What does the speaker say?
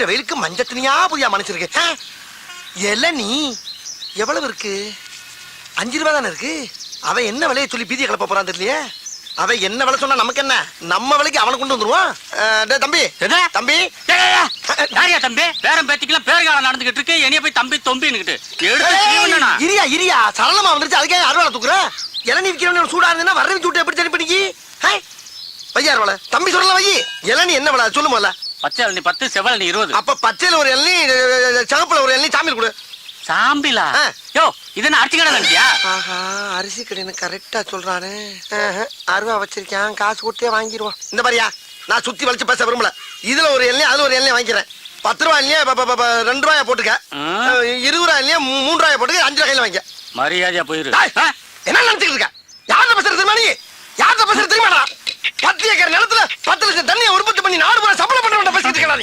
அடிக்கிற வெயிலுக்கு மஞ்சள் தனியா புதியா மனுச்சிருக்கு. இளநீ எவ்வளவு இருக்கு? 5 ரூபா தானே இருக்கு. அவன் என்ன விலையை சொல்லி பீதியை கிளப்ப போறான் தெரியலையே. அவன் என்ன விலை சொன்னா நமக்கு என்ன? நம்ம விலைக்கு அவனை கொண்டு வந்துருவான். தம்பி தம்பி யாரியா தம்பி? பேரம் பேத்திக்கலாம் பேர்காலம் நடந்துகிட்டு இருக்கு. என்னைய போய் தம்பி தொம்பின்னுகிட்டு இரியா இரியா சரளமா வந்துருச்சு. அதுக்கே அறுவாலை தூக்குற. இளநீ விற்கிறவன் சூடா இருந்ததுன்னா வரவி சூட்டு எப்படி தனி பண்ணிக்கி பையா இருவாள தம்பி சொல்லல வை. இளநீ என்ன விலை சொல்லு முதல்ல. பச்சை இளநீ 10, செவல் இளநீ 20. அப்ப பச்சையில ஒரு இளநீ, சிவப்புல ஒரு இளநீ, சாமியில் கொடு. சாம்பிலா? யோ இது என்ன அரிசி கடை நினைச்சியா? ஆஹா அரிசி கடைன்னு கரெக்டா சொல்றானே. அருவா வச்சிருக்கேன், காசு கொடுத்தே வாங்கிடுவோம். இந்த மாதிரியா நான் சுத்தி வளைச்சு பேச விரும்பல. இதுல ஒரு எண்ணெய் அதுல ஒரு எண்ணெய் வாங்கிக்கிறேன். 10 ரூபாய் இல்லையா 2 ரூபாயா போட்டுக்க. 20 ரூபாய் இல்லையா 3 ரூபாயா போட்டுக்க. 5 ரூபாய் கையில வாங்கிக்க. மரியாதையா போயிரு. என்ன நினைச்சுட்டு இருக்க? யார்கிட்ட பேசுறது தெரியுமா நீ? யார்கிட்ட பேசுறது தெரியுமாடா? 10 ஏக்கர் நிலத்துல 10 லட்சம் தண்ணியை உற்பத்தி பண்ணி நாடு பூரா சப்ளை பண்ண பேசிட்டு இருக்கா நீ?